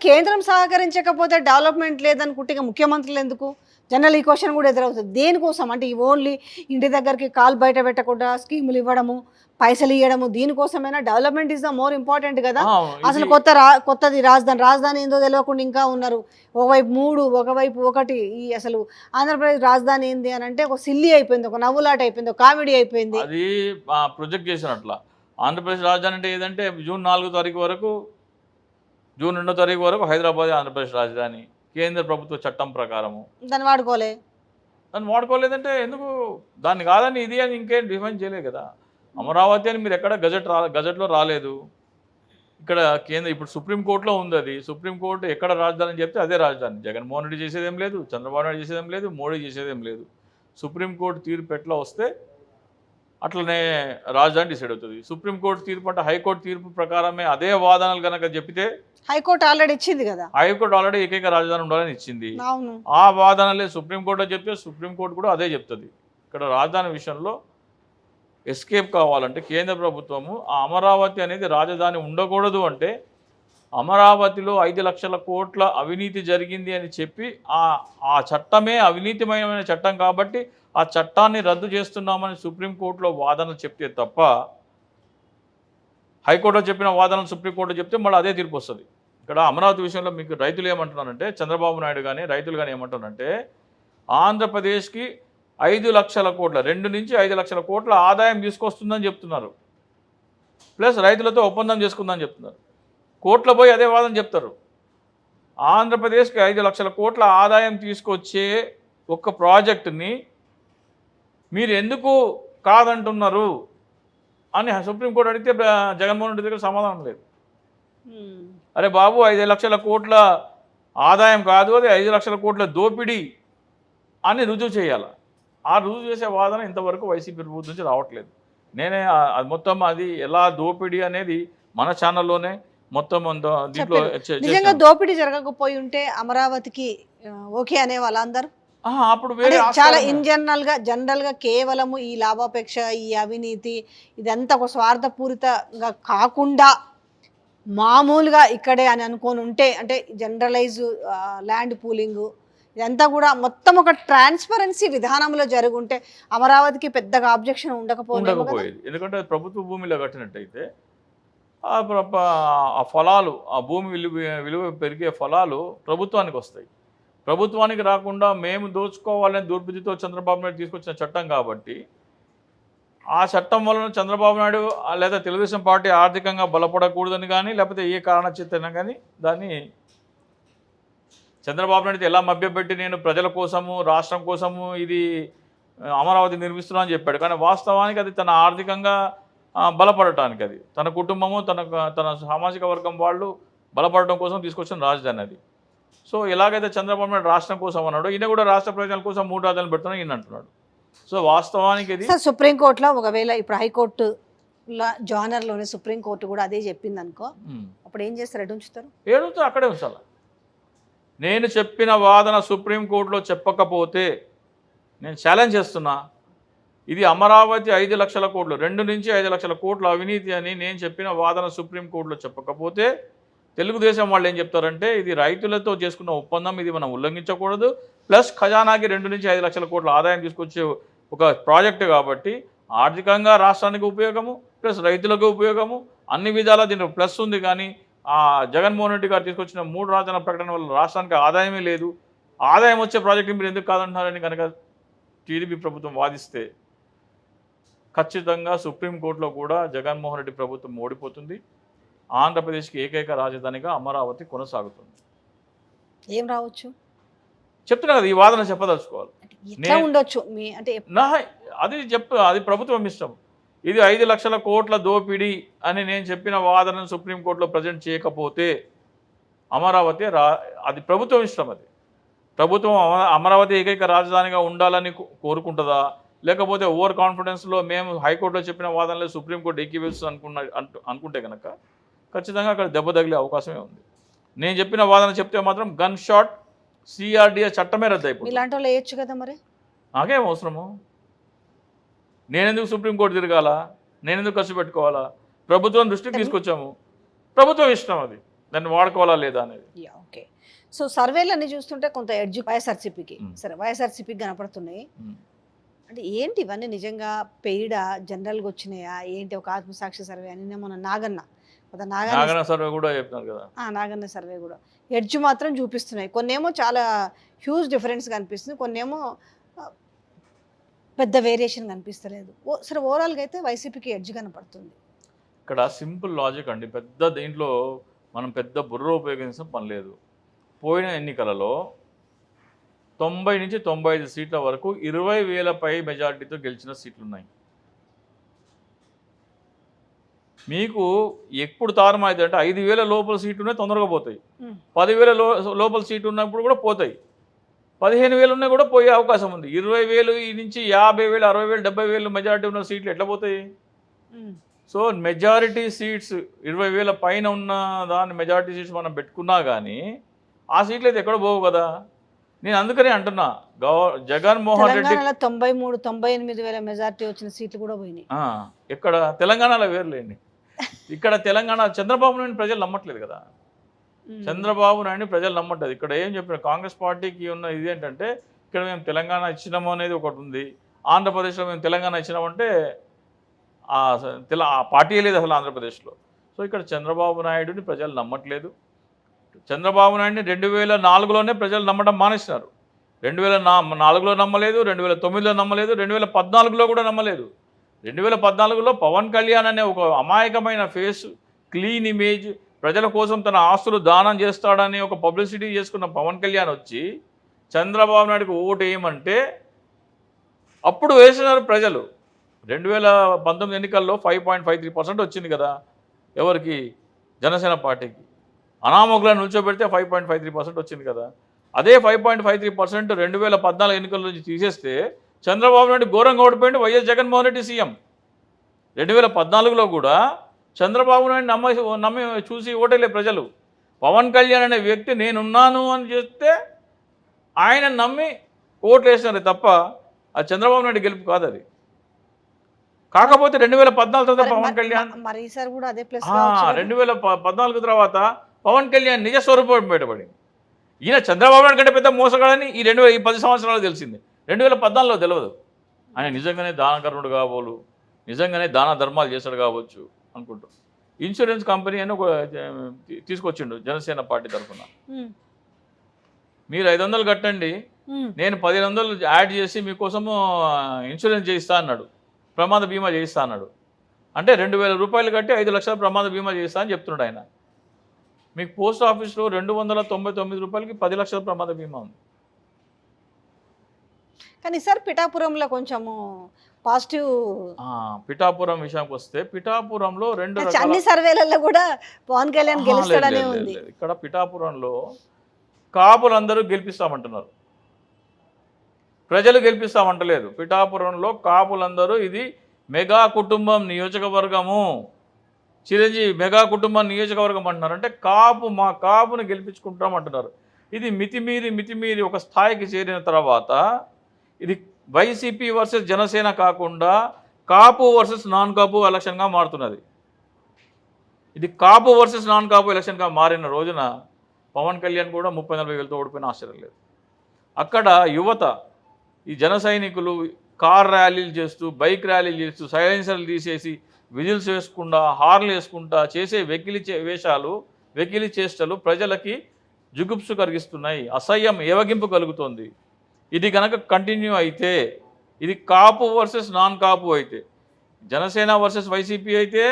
కేంద్రం సహకరించకపోతే డెవలప్మెంట్ లేదనుకుంటే ఇక ముఖ్యమంత్రులు ఎందుకు? జనరల్ ఈ క్వశ్చన్ కూడా ఎదురవుతుంది. దేనికోసం అంటే ఈ ఓన్లీ ఇంటి దగ్గరికి కాలు బయట పెట్టకుండా స్కీములు ఇవ్వడము, పైసలు ఇయ్యడము దీనికోసమైనా? Development is the more important కదా. అసలు ఇది కొత్తది రాజధాని ఏందో తెలియకుండా ఇంకా ఉన్నారు. ఒకవైపు 3 ఒకవైపు 1 ఈ అసలు ఆంధ్రప్రదేశ్ రాజధాని ఏంది అని అంటే ఒక సిల్లీ అయిపోయింది, ఒక నవ్వులాట అయిపోయింది, ఒక కామెడీ అయిపోయింది. అది ప్రొజెక్ట్ చేసినట్ల ఆంధ్రప్రదేశ్ రాజధాని అంటే ఏదంటే జూన్ 4 తారీఖు వరకు, జూన్ 2 తారీఖు వరకు హైదరాబాద్ ఆంధ్రప్రదేశ్ రాజధాని కేంద్ర ప్రభుత్వ చట్టం ప్రకారము. దాన్ని వాడుకోలే. దాన్ని వాడుకోలేదంటే ఎందుకు? దాన్ని కాదని ఇది అని ఇంకేం డిఫైన్ చేయలేదు కదా. అమరావతి అని మీరు ఎక్కడ గజెట్లో రాలేదు. ఇక్కడ కేంద్ర ఇప్పుడు సుప్రీంకోర్టులో ఉంది. అది సుప్రీంకోర్టు ఎక్కడ రాజధాని అని చెప్తే అదే రాజధాని. జగన్మోహన్ రెడ్డి చేసేదేం లేదు, చంద్రబాబు నాయుడు చేసేదేం లేదు, మోడీ చేసేదేం లేదు. సుప్రీంకోర్టు తీర్పు ఎట్లా వస్తే అట్లనే రాజధాని డిసైడ్ అవుతుంది. సుప్రీంకోర్టు తీర్పు అంటే హైకోర్టు తీర్పు ప్రకారమే అదే వాదనలు కనుక చెప్పితే, హైకోర్టు ఆల్రెడీ ఇచ్చింది కదా. హైకోర్టు ఆల్రెడీ ఏకైక రాజధాని ఉండాలని ఇచ్చింది. అవును. ఆ వాదనలే సుప్రీంకోర్టులో చెప్తే సుప్రీంకోర్టు కూడా అదే చెప్తుంది. ఇక్కడ రాజధాని విషయంలో ఎస్కేప్ కావాలంటే కేంద్ర ప్రభుత్వము ఆ అమరావతి అనేది రాజధాని ఉండకూడదు అంటే అమరావతిలో 5 లక్షల కోట్ల అవినీతి జరిగింది అని చెప్పి ఆ చట్టమే అవినీతిమయమైన చట్టం కాబట్టి ఆ చట్టాన్ని రద్దు చేస్తున్నామని సుప్రీంకోర్టులో వాదన చెప్తే తప్ప, హైకోర్టులో చెప్పిన వాదనలు సుప్రీంకోర్టులో చెప్తే మళ్ళీ అదే తీర్పు వస్తుంది. ఇక్కడ అమరావతి విషయంలో మీకు రైతులు ఏమంటున్నారంటే, చంద్రబాబు నాయుడు కానీ రైతులు కానీ ఏమంటున్నారంటే, ఆంధ్రప్రదేశ్కి 5 లక్షల కోట్ల 2 నుంచి 5 లక్షల కోట్ల ఆదాయం తీసుకొస్తుందని చెప్తున్నారు. ప్లస్ రైతులతో ఒప్పందం చేసుకుందని చెప్తున్నారు. కోర్టులో పోయి అదే వాదన చెప్తారు. ఆంధ్రప్రదేశ్కి 5 లక్షల కోట్ల ఆదాయం తీసుకొచ్చే ఒక ప్రాజెక్టుని మీరు ఎందుకు కాదంటున్నారు అని సుప్రీంకోర్టు అడిగితే జగన్మోహన్ రెడ్డి దగ్గర సమాధానం లేదు. అరే బాబు, 5 లక్షల కోట్ల ఆదాయం కాదు, అది 5 లక్షల కోట్ల దోపిడీ అని రుజువు చేయాలి. ఆ రుజువు చేసే వాదన ఇంతవరకు వైసీపీ ప్రభుత్వం నుంచి రావట్లేదు. నేనే అది మొత్తం అది ఎలా దోపిడీ అనేది మన ఛానల్లోనే మొత్తం దీంట్లో నిజంగా దోపిడీ జరగకపోయి ఉంటే అమరావతికి ఓకే అనే వాళ్ళందరూ అప్పుడు వేరే చాలా జనరల్ గా కేవలము ఈ లాభాపేక్ష, ఈ అవినీతి ఇదంతా ఒక స్వార్థపూరితంగా కాకుండా మామూలుగా ఇక్కడే అని అనుకొని ఉంటే, అంటే జనరలైజ్ ల్యాండ్ పూలింగ్ ఇదంతా కూడా మొత్తం ఒక ట్రాన్స్పరెన్సీ విధానంలో జరుగుంటే అమరావతికి పెద్దగా ఆబ్జెక్షన్ ఉండకపోయేది. ఎందుకంటే ప్రభుత్వ భూమిలో కట్టినట్టయితే ఆ ఫలాలు, ఆ భూమి విలువ పెరిగే ఫలాలు ప్రభుత్వానికి వస్తాయి. ప్రభుత్వానికి రాకుండా మేము దోచుకోవాలని దుర్బుద్ధితో చంద్రబాబు నాయుడు తీసుకొచ్చిన చట్టం కాబట్టి ఆ చట్టం వలన చంద్రబాబు నాయుడు లేదా తెలుగుదేశం పార్టీ ఆర్థికంగా బలపడకూడదని కానీ, లేకపోతే ఏ కారణ చేతైనా కానీ దాన్ని చంద్రబాబు నాయుడు ఎలా మభ్యపెట్టి నేను ప్రజల కోసము, రాష్ట్రం కోసము ఇది అమరావతి నిర్మిస్తున్నా అని చెప్పాడు. కానీ వాస్తవానికి అది తన ఆర్థికంగా బలపడటానికి, అది తన కుటుంబము, తన సామాజిక వర్గం వాళ్ళు బలపడటం కోసం తీసుకొచ్చిన రాజధాని అది. సో ఎలాగైతే చంద్రబాబు నాయుడు రాష్ట్రం కోసం అన్నాడు, ఈయన కూడా రాష్ట్ర ప్రయోజనాల కోసం 3 రాజధానులు పెడుతున్నాడు ఈయన అంటున్నాడు. సో వాస్తవానికి ఇది సుప్రీంకోర్టులో ఒకవేళ ఇప్పుడు హైకోర్టు జానర్లోనే సుప్రీంకోర్టు కూడా అదే చెప్పింది అనుకో, అప్పుడు ఏం చేస్తారు? ఎటు ఉంచుతారు? ఏడుతో అక్కడే ఉంచాలి. నేను చెప్పిన వాదన సుప్రీంకోర్టులో చెప్పకపోతే నేను ఛాలెంజ్ చేస్తున్నా, ఇది అమరావతి 5 లక్షల కోట్లు 2 నుంచి 5 లక్షల కోట్ల అవినీతి అని నేను చెప్పిన వాదన సుప్రీంకోర్టులో చెప్పకపోతే తెలుగుదేశం వాళ్ళు ఏం చెప్తారంటే, ఇది రైతులతో చేసుకున్న ఒప్పందం, ఇది మనం ఉల్లంఘించకూడదు, ప్లస్ ఖజానాకి 2 నుంచి 5 లక్షల కోట్ల ఆదాయం తీసుకొచ్చే ఒక ప్రాజెక్టు కాబట్టి ఆర్థికంగా రాష్ట్రానికి ఉపయోగము, ప్లస్ రైతులకు ఉపయోగము, అన్ని విధాలా దీనికి ప్లస్ ఉంది. కానీ ఆ జగన్మోహన్ రెడ్డి గారు తీసుకొచ్చిన 3 రాజధానుల ప్రకటన వల్ల రాష్ట్రానికి ఆదాయమే లేదు. ఆదాయం వచ్చే ప్రాజెక్టు మీరు ఎందుకు కాదంటున్నారని కనుక టీడీపీ ప్రభుత్వం వాదిస్తే ఖచ్చితంగా సుప్రీంకోర్టులో కూడా జగన్మోహన్ రెడ్డి ప్రభుత్వం ఓడిపోతుంది. ఆంధ్రప్రదేశ్కి ఏకైక రాజధానిగా అమరావతి కొనసాగుతుంది. ఏం రావచ్చు చెప్తున్నా కదా, ఈ వాదన చెప్పదలుచుకోవాలి. ఉండొచ్చు అంటే అది ప్రభుత్వం ఇష్టం. ఇది 5 లక్షల కోట్ల దోపిడీ అని నేను చెప్పిన వాదనను సుప్రీంకోర్టులో ప్రజెంట్ చేయకపోతే అమరావతి అది ప్రభుత్వం ఇష్టం. అది ప్రభుత్వం అమరావతి ఏకైక రాజధానిగా ఉండాలని కోరుకుంటుందా, లేకపోతే ఓవర్ కాన్ఫిడెన్స్లో మేము హైకోర్టులో చెప్పిన వాదనలో సుప్రీంకోర్టు ఏకీభవిస్తుంది అనుకుంటే కనుక ఖచ్చితంగా అక్కడ దెబ్బ తగిలే అవకాశమే ఉంది. నేను చెప్పిన వాదన చెప్తే మాత్రం గన్ షాట్ సిఆర్డిఏ చట్టమే రద్దు అయిపోతుంది. ఇలాంటి వాళ్ళు వేయచ్చు కదా, మరి నాకేం అవసరము? నేనెందుకు సుప్రీంకోర్టు తిరగాల? నేనెందుకు ఖర్చు పెట్టుకోవాలా? ప్రభుత్వం దృష్టికి తీసుకొచ్చాము, ప్రభుత్వం ఇష్టం అది. దాన్ని వాడుకోవాలా లేదా అనేది. Yeah, okay. సో సర్వేలన్నీ చూస్తుంటే కొంత ఎడ్జ్ వైఎస్ఆర్సీపీకి, మ్మ్. సరే వైఎస్ఆర్సీపీకి కనపడుతున్నాయి. ఉమ్. అంటే ఏంటి ఇవన్నీ నిజంగా పెయిడా, జనరల్గా వచ్చినాయా ఏంటి? ఒక ఆత్మసాక్షి సర్వే అని మన నాగన్న, కొంత నాగన్న నాగన సర్వే కూడా చెప్తున్నారు కదా. నాగన్న సర్వే కూడా ఎడ్జ్ మాత్రం చూపిస్తున్నాయి. కొన్నేమో చాలా హ్యూజ్ డిఫరెన్స్ కనిపిస్తుంది, కొన్నేమో ఆ, పెద్ద వేరియేషన్ కనిపిస్తలేదు. సరే ఓవరాల్గా అయితే వైసీపీకి ఎడ్జ్ కనపడుతుంది. ఇక్కడ సింపుల్ లాజిక్ అండి, పెద్ద దీంట్లో మనం పెద్ద బుర్ర ఉపయోగించిన పని లేదు. పోయిన ఎన్నికలలో 90 నుంచి 95 సీట్ల వరకు 20,000 పై మెజారిటీతో గెలిచిన సీట్లు ఉన్నాయి. మీకు ఎప్పుడు తారుమాయితే అంటే 5,000 లోపల సీట్లు ఉన్నాయి, తొందరగా పోతాయి. 10,000 లోపల సీట్లు ఉన్నప్పుడు కూడా పోతాయి. 15,000 ఉన్నా కూడా పోయే అవకాశం ఉంది. 20,000 నుంచి 50,000, 60,000, 70,000 మెజారిటీ ఉన్న సీట్లు ఎట్లా పోతాయి? సో మెజారిటీ సీట్స్ 20,000 పైన ఉన్న దాన్ని మెజారిటీ సీట్స్ మనం పెట్టుకున్నా కానీ ఆ సీట్లు అయితే ఎక్కడ పోవు కదా. నేను అందుకనే అంటున్నా, జగన్మోహన్ రెడ్డి తెలంగాణలో 93-98,000 మెజారిటీ వచ్చిన సీట్లు కూడా పోయినాయి. ఇక్కడ తెలంగాణలో వేరులేండి. ఇక్కడ తెలంగాణ చంద్రబాబు నాయుడు ప్రజలు నమ్మట్లేదు కదా. చంద్రబాబు నాయుడు ప్రజలు నమ్మట్లేదు. ఇక్కడ ఏం చెప్పిన కాంగ్రెస్ పార్టీకి ఉన్న ఇది ఏంటంటే, ఇక్కడ మేము తెలంగాణ ఇచ్చినాము అనేది ఒకటి ఉంది, ఆంధ్రప్రదేశ్లో మేము తెలంగాణ ఇచ్చినామంటే ఆ పార్టీ లేదు అసలు ఆంధ్రప్రదేశ్లో. సో ఇక్కడ చంద్రబాబు నాయుడుని ప్రజలు నమ్మట్లేదు. చంద్రబాబు నాయుడిని 2004లోనే ప్రజలు నమ్మడం మానేసినారు. 2004లో నమ్మలేదు, 2009లో నమ్మలేదు, 2014లో కూడా నమ్మలేదు. 2014లో పవన్ కళ్యాణ్ అనే ఒక అమాయకమైన ఫేస్, క్లీన్ ఇమేజ్, ప్రజల కోసం తన ఆస్తులు దానం చేస్తాడని ఒక పబ్లిసిటీ చేసుకున్న పవన్ కళ్యాణ్ వచ్చి చంద్రబాబు నాయుడుకి ఓటు వేయమంటే అప్పుడు వేసినారు ప్రజలు. 2019 ఎన్నికల్లో 5.53% వచ్చింది కదా ఎవరికి? జనసేన పార్టీకి. అనామకులను నిల్చోబెడితే 5.53% వచ్చింది కదా. అదే 5.53% 2014 ఎన్నికల నుంచి తీసేస్తే చంద్రబాబు నాయుడు ఘోరంగా ఓడిపోయింది. వైఎస్ జగన్మోహన్ రెడ్డి సీఎం. 2014లో కూడా చంద్రబాబు నాయుడు నమ్మి చూసి ఓటేలే ప్రజలు. పవన్ కళ్యాణ్ అనే వ్యక్తి నేనున్నాను అని చెప్తే ఆయన నమ్మి ఓట్లు వేసినారు తప్ప ఆ చంద్రబాబు నాయుడు గెలుపు కాదు అది. కాకపోతే 2014 తర్వాత పవన్ కళ్యాణ్, మరి ఈసారి కూడా అదే ప్లస్ 2014 తర్వాత పవన్ కళ్యాణ్ నిజ స్వరూపం బయటపడింది. ఈయన చంద్రబాబు నాయుడు కంటే పెద్ద మోసగాడని ఈ 10 సంవత్సరాలు తెలిసింది. 2014లో తెలియదు. ఆయన నిజంగానే దానకర్ణుడు కాబోలు, నిజంగానే దాన ధర్మాలు చేశాడు కావచ్చు అనుకుంటాం. ఇన్సూరెన్స్ కంపెనీ అని ఒక తీసుకొచ్చిండు జనసేన పార్టీ తరఫున. మీరు 500 కట్టండి, నేను 1,500 యాడ్ చేసి మీకోసము ఇన్సూరెన్స్ చేయిస్తా అన్నాడు, ప్రమాద బీమా చేయిస్తా అన్నాడు. అంటే 2,000 రూపాయలు కట్టి 5 లక్షల ప్రమాద బీమా చేయిస్తా అని చెప్తున్నాడు ఆయన. మీకు పోస్ట్ ఆఫీస్లో 299 రూపాయలకి 10 లక్షల ప్రమాద బీమా ఉంది. కానీ సార్ పిఠాపురంలో కొంచెము పాజిటివ్. పిఠాపురం విషయానికి వస్తే పిఠాపురంలో 2 రకాల అన్ని సర్వేలలో కూడా పవన్ కళ్యాణ్ గెలుస్తాడనే ఉంది. ఇక్కడ పిఠాపురంలో కాపులందరూ గెలిపిస్తామంటున్నారు, ప్రజలు గెలిపిస్తామంటలేదు. పిఠాపురంలో కాపులందరూ ఇది మెగా కుటుంబం నియోజకవర్గము, చిరంజీవి మెగా కుటుంబం నియోజకవర్గం అంటున్నారు. అంటే మా కాపుని గెలిపించుకుంటాం అంటున్నారు. ఇది మితిమీరి ఒక స్థాయికి చేరిన తర్వాత ఇది వైసీపీ వర్సెస్ జనసేన కాకుండా కాపు వర్సెస్ నాన్ కాపు ఎలక్షన్గా మారుతున్నది. ఇది కాపు వర్సెస్ నాన్ కాపు ఎలక్షన్గా మారిన రోజున పవన్ కళ్యాణ్ కూడా 30-40 వేలతో ఓడిపోయిన ఆశ్చర్యం లేదు. అక్కడ యువత, ఈ జన సైనికులు కార్ ర్యాలీలు చేస్తూ, బైక్ ర్యాలీలు చేస్తూ, సైలెన్సర్లు తీసేసి, విజిల్స్ వేసుకుంటా, హార్న్లు వేసుకుంటా చేసే వేషాలు, వెకిలి చేష్టలు ప్రజలకి జుగుప్సు కలిగిస్తున్నాయి, అసహ్యం ఏవగింపు కలుగుతోంది. ఇది కనుక కంటిన్యూ అయితే, ఇది కాపు వర్సెస్ నాన్ కాపు అయితే, జనసేన వర్సెస్ వైసీపీ అయితే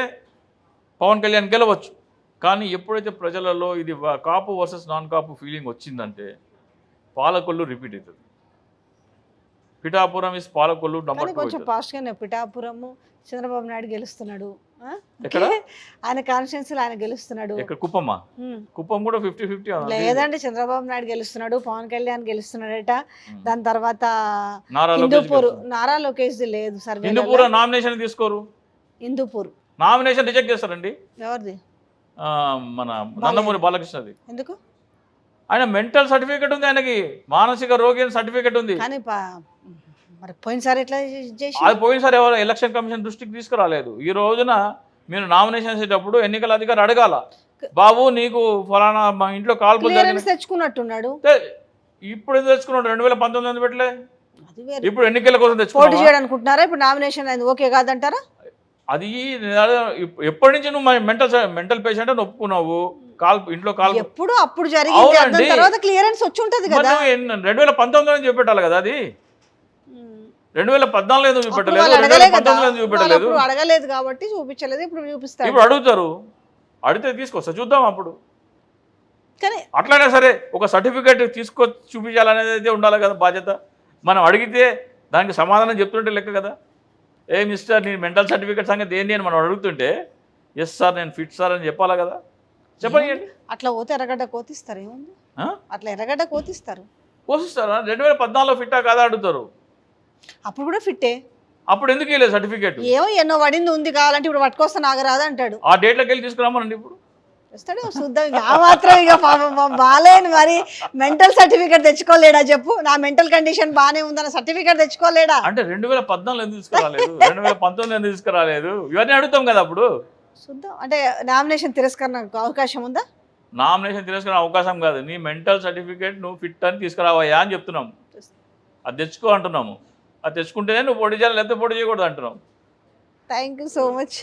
పవన్ కళ్యాణ్ గెలవచ్చు. కానీ ఎప్పుడైతే ప్రజలలో ఇది కాపు వర్సెస్ నాన్ కాపు ఫీలింగ్ వచ్చిందంటే పాలకొల్లు రిపీట్ అవుతుంది. Pithapuram is Palakollu number 2. కొంచెం పాస్ట్గానే పిఠాపురము చంద్రబాబు నాయుడు గెలుస్తున్నాడు. ఆయన కాన్స్టిట్యున్సీలో ఆయన గెలుస్తున్నాడు. ఇక్కడ కుప్పం కూడా 50-50 లేదండి, చంద్రబాబు నాయుడు గెలుస్తున్నాడు, పవన్ కళ్యాణ్ గెలుస్తున్నాడట. దాని తర్వాత హిందూపూర్ నారా లోకేష్ లేదు సర్వే. హిందూపూర్ నామినేషన్ తీసుకోరు, హిందూపూర్ నామినేషన్ రిజెక్ట్ చేస్తారండి. ఎవరిది? మన నందమూరి బాలకృష్ణది. ఎందుకు? ఆయన మెంటల్ సర్టిఫికేట్ ఉంది, ఆయనకి మానసిక రోగి అని సర్టిఫికేట్ ఉంది. కానీ మరి పోయినసారి ఎట్లా చేసి అది పోయినసారి ఎవరు ఎలక్షన్ కమిషన్ దృష్టికి తీసుకురాలేదు. ఈ రోజున మీరు నామినేషన్ చేసేటప్పుడు ఎన్నికల అధికారి అడగాల, బాబు నీకు ఫలానా మా ఇంట్లో కాల్పులు జరిగినాయి. క్లియరెన్స్ తెచ్చుకున్నట్టున్నాడు. ఇప్పుడు ఎందుకు తెచ్చుకున్నాడు? 2019 ఎందుకు పెట్టలే? అది వేరే. ఇప్పుడు ఎన్నికల కోసం పోటీ తెచ్చుకున్నావా? చేయడం అనుకుంటున్నారా? ఇప్పుడు నామినేషన్ అయింది, ఓకే కాదంటారా? అది ఎప్పటి నుంచి నువ్వు మెంటల్ పేషెంట్ అని ఒప్పుకున్నావు. ఇంట్లో కాల్పు ఎప్పుడు అప్పుడు జరిగింది, అవునండి. దాని తర్వాత క్లియరెన్స్ వచ్చి ఉంటది కదా. 2019 చూపెట్టాలి కదా. అది 2014 ఎందుకు అప్పుడు చూపెట్టలేదు? వాళ్ళు అడగలే కదా. 2019 ఎందుకు వాళ్ళు చూపెట్టలేదు? అప్పుడు అడగలేదు కాబట్టి చూపించలేదు, ఇప్పుడు చూపిస్తాడు. ఇప్పుడు అడుగుతారు, అడిగితే తీసుకొస్తా చూద్దాం. అప్పుడు కానీ అట్లనే సరే ఒక సర్టిఫికేట్ తీసుకొచ్చి చూపించాలనేది అయితే ఉండాలి కదా బాధ్యత. మనం అడిగితే దానికి సమాధానం చెప్తుంటే లెక్క కదా. ఏ మిస్టర్ నీ మెంటల్ సర్టిఫికేట్ సంగతి ఏంటి అని మనం అడుగుతుంటే ఎస్ సార్ నేను ఫిట్ సార్ అని చెప్పాలి కదా. చెప్పండి. అట్లా పోతే ఎర్రగడ్డ కోతిస్తారు, ఏముంది అట్లా ఎర్రగడ్డ కోతిస్తారు. పోషిస్తారా? 2014 ఫిట్టా కాదా అడుగుతారు. అప్పుడు కూడా ఫిట్టే. అప్పుడు ఎందుకు వెళ్ళలేదు సర్టిఫికేట్? ఏమో ఎన్నో పడింది ఉంది, కావాలంటే ఇప్పుడు పట్టుకొస్తా నాగరాదు అంటాడు. ఆ డేట్లోకి వెళ్ళి తీసుకురామనండి. ఇప్పుడు వస్తాడే చూద్దాం. ఇక ఆ మాత్రం ఇక పాపం బాలేను మరి మెంటల్ సర్టిఫికేట్ తెచ్చుకోలేడా చెప్పు? నా మెంటల్ కండిషన్ బాగానే ఉందన్న సర్టిఫికేట్ తెచ్చుకోలేడా? అంటే 2014 ఎందుకు తీసుకురాలేదు? 2019 ఎందుకు తీసుకురాలేదు? ఇవన్నీ అడుగుతాం కదా అప్పుడు. చూద్దాం. అంటే నామినేషన్ తిరస్కరణకు అవకాశం ఉందా? నామినేషన్ తిరస్కరణ అవకాశం కాదు, నీ మెంటల్ సర్టిఫికేట్ నువ్వు ఫిట్ అని తీసుకురావయ్యా అని చెప్తున్నాం. అది తెచ్చుకో అంటున్నాము. అది తెచ్చుకుంటేనే నువ్వు పోటీ చేయాలి, లేకపోతే పోటీ చేయకూడదు అంటున్నాం. Thank you so much.